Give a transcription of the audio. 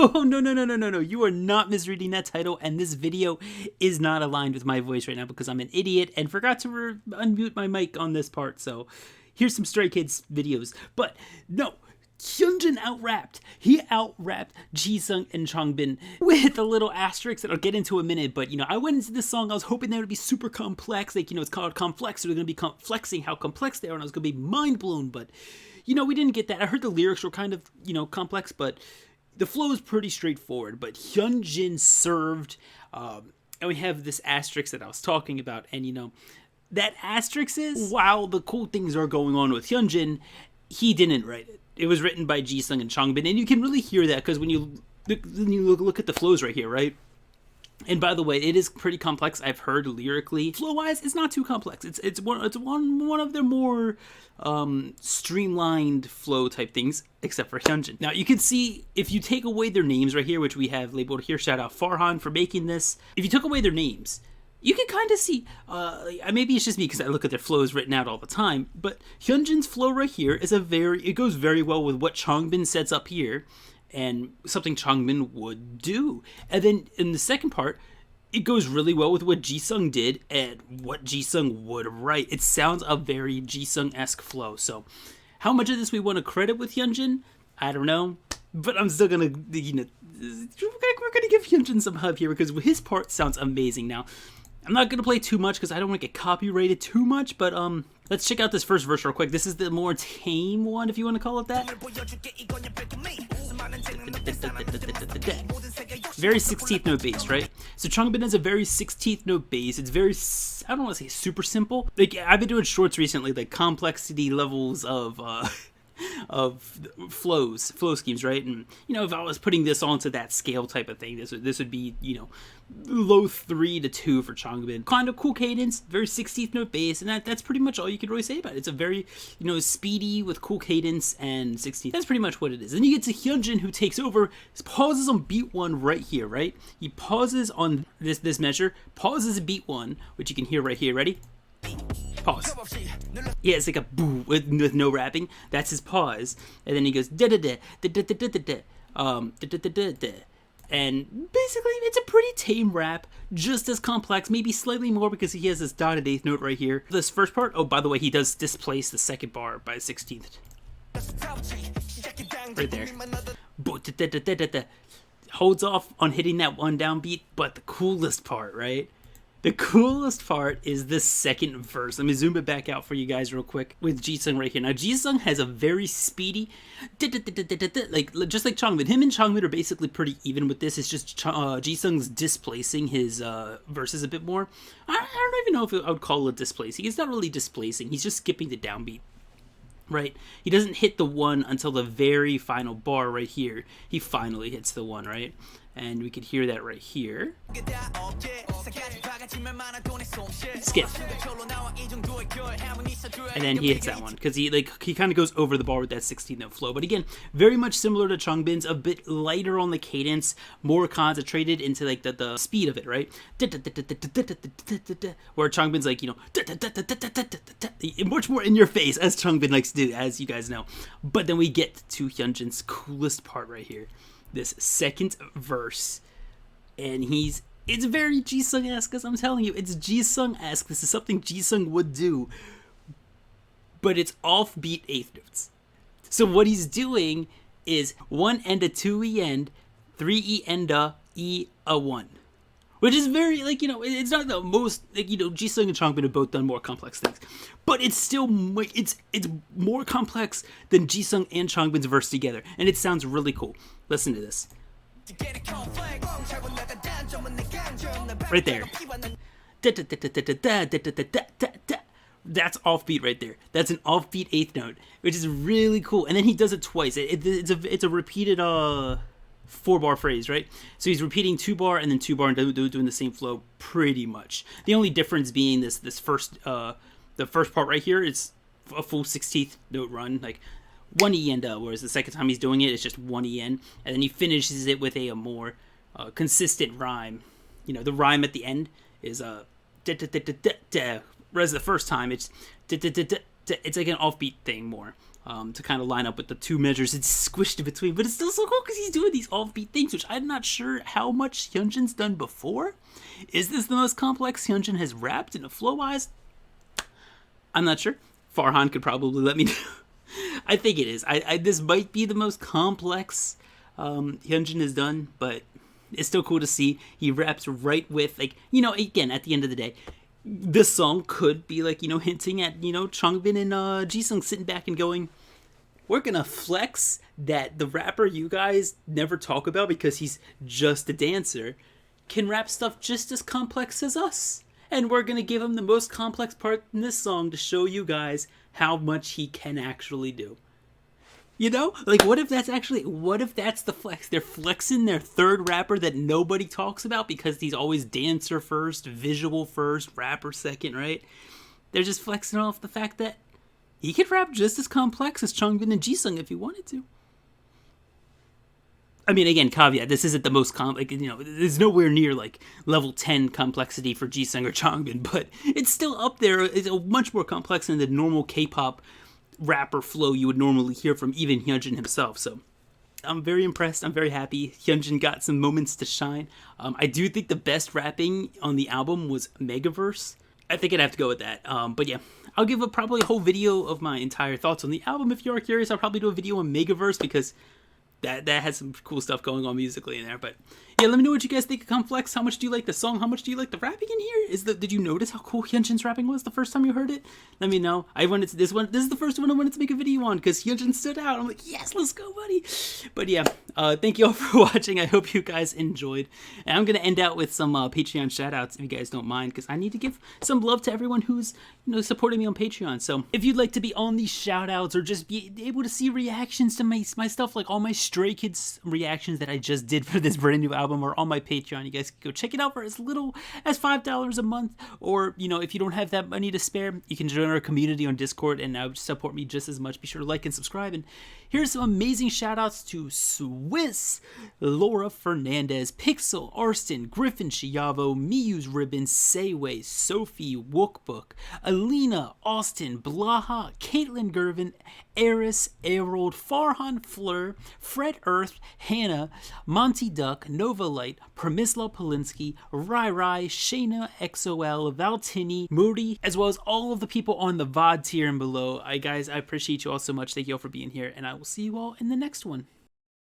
Oh, no, no, no, no, no, no. You are not misreading that title, and this video is not aligned with my voice right now because I'm an idiot and forgot to unmute my mic on this part, so here's some Stray Kids videos. But, no, Hyunjin out-rapped. He out-rapped Jisung and Changbin with a little asterisk that I'll get into in a minute, but, you know, I went into this song, I was hoping they would be super complex, like, you know, it's called comflex, so they're going to be flexing how complex they are, and I was going to be mind-blown, but, you know, we didn't get that. I heard the lyrics were kind of, you know, complex, but the flow is pretty straightforward. But Hyunjin served, and we have this asterisk that I was talking about, and, you know, that asterisk is, while the cool things are going on with Hyunjin, he didn't write it. It was written by Jisung and Changbin, and you can really hear that because when you look at the flows right here, right? And by the way, it is pretty complex. I've heard lyrically, flow-wise, it's not too complex. It's one of their more streamlined flow type things, except for Hyunjin. Now you can see if you take away their names right here, which we have labeled here. Shout out Farhan for making this. If you took away their names, you can kind of see, maybe it's just me because I look at their flows written out all the time, but Hyunjin's flow right here is it goes very well with what Changbin sets up here, and something Changbin would do. And then in the second part, it goes really well with what Jisung did and what Jisung would write. It sounds a very Jisung-esque flow. So how much of this we want to credit with Hyunjin, I don't know. But I'm still going to, you know, we're going to give Hyunjin some hub here because his part sounds amazing. Now, I'm not going to play too much because I don't want to get copyrighted too much, but let's check out this first verse real quick. This is the more tame one, if you want to call it that. Very 16th note bass, right? So Changbin has a very 16th note bass. It's very, I don't want to say super simple. Like, I've been doing shorts recently, like complexity levels of flow schemes, right? And, you know, if I was putting this onto that scale type of thing, this would be, you know, low 3 to 2 for Changbin. Kind of cool cadence, very 16th note bass, and that's pretty much all you could really say about it. It's a very, you know, speedy with cool cadence and 16th. That's pretty much what it is. Then you get to Hyunjin, who takes over, pauses on beat 1 right here, right? He pauses on this measure, pauses at beat 1, which you can hear right here. Ready? Pause. Yeah, it's like a boo with no rapping. That's his pause, and then he goes da da da da da da da da da da, and basically it's a pretty tame rap, just as complex, maybe slightly more because he has this dotted 8th note right here. This first part, oh, by the way, he does displace the second bar by 16th. Right there. Holds off on hitting that one downbeat, but the coolest part, right? The coolest part is the second verse. Let me zoom it back out for you guys real quick with Jisung right here. Now, Jisung has a very speedy, like just like Changbin. Him and Changbin are basically pretty even with this. It's just Jisung's displacing his verses a bit more. I don't even know if I would call it displacing. He's not really displacing. He's just skipping the downbeat. Right? He doesn't hit the 1 until the very final bar right here. He finally hits the 1, right? And we could hear that right here. Skip. And then he hits that one because he kind of goes over the bar with that 16th note flow. But again, very much similar to Changbin's, a bit lighter on the cadence, more concentrated into like the speed of it, right? Where Changbin's like, you know, much more in your face, as Changbin likes to do, as you guys know. But then we get to Hyunjin's coolest part right here. This second verse, and it's very Jisung-esque, as I'm telling you. It's Jisung-esque. This is something Jisung would do, but it's offbeat 8th notes. So what he's doing is 1 end a 2 E end, 3 E end a E a 1. Which is very, like, you know, it's not the most, like, you know, Jisung and Changbin have both done more complex things. But it's still, it's more complex than Jisung and Changbin's verse together. And it sounds really cool. Listen to this. Right there. That's offbeat right there. That's an offbeat 8th note, which is really cool. And then he does it twice. It's a repeated 4-bar phrase, right? So he's repeating 2-bar and then 2-bar and doing the same flow pretty much. The only difference being the first part right here is a full 16th note run, like 1 E end, whereas the second time he's doing it, it's just 1 E end, and then he finishes it with a more consistent rhyme. You know, the rhyme at the end is whereas the first time it's like an offbeat thing more. to kind of line up with the two measures it's squished in between. But it's still so cool because he's doing these offbeat things, which I'm not sure how much Hyunjin's done before. Is this the most complex Hyunjin has rapped in a flow-wise? I'm not sure. Farhan could probably let me know. I think it is. This might be the most complex Hyunjin has done, but it's still cool to see. He raps right with, like, you know, again, at the end of the day, this song could be, like, you know, hinting at, you know, Changbin and Jisung sitting back and going, we're gonna flex that the rapper you guys never talk about because he's just a dancer can rap stuff just as complex as us. And we're gonna give him the most complex part in this song to show you guys how much he can actually do. You know? Like, what if that's the flex? They're flexing their third rapper that nobody talks about because he's always dancer first, visual first, rapper second, right? They're just flexing off the fact that he could rap just as complex as Changbin and Jisung if he wanted to. I mean, again, caveat, this isn't the most like, you know, there's nowhere near, like, level 10 complexity for Jisung or Changbin, but it's still up there. It's much more complex than the normal K-pop rapper flow you would normally hear from even Hyunjin himself. So I'm very impressed. I'm very happy. Hyunjin got some moments to shine. I do think the best rapping on the album was Megaverse. I think I'd have to go with that. But yeah, I'll give probably a whole video of my entire thoughts on the album. If you are curious, I'll probably do a video on Megaverse because that has some cool stuff going on musically in there. But yeah, let me know what you guys think of Comflex. How much do you like the song? How much do you like the rapping in here? Did you notice how cool Hyunjin's rapping was the first time you heard it? Let me know. This is the first one I wanted to make a video on because Hyunjin stood out. I'm like, yes, let's go, buddy. But yeah, thank you all for watching. I hope you guys enjoyed. And I'm gonna end out with some Patreon shoutouts if you guys don't mind, because I need to give some love to everyone who's, you know, supporting me on Patreon. So if you'd like to be on these shoutouts or just be able to see reactions to my stuff, like all my Stray Kids reactions that I just did for this brand new album, or on my Patreon, you guys can go check it out for as little as $5 a month. Or, you know, if you don't have that money to spare, you can join our community on Discord and support me just as much. Be sure to like and subscribe. And here's some amazing shout outs to Swiss, Laura Fernandez, Pixel, Arston, Griffin Chiavo, Miyu's Ribbon, Sayway, Sophie, Wookbook, Alina, Austin, Blaha, Caitlin Gervin, Eris, Aerold, Farhan Fleur, Fred Earth, Hannah, Monty Duck, Nova Light, Premisla Polinsky, Rai Rai, Shayna, XOL, Valtini, Moody, as well as all of the people on the VOD tier and below. Guys, I appreciate you all so much. Thank you all for being here, and I will see you all in the next one.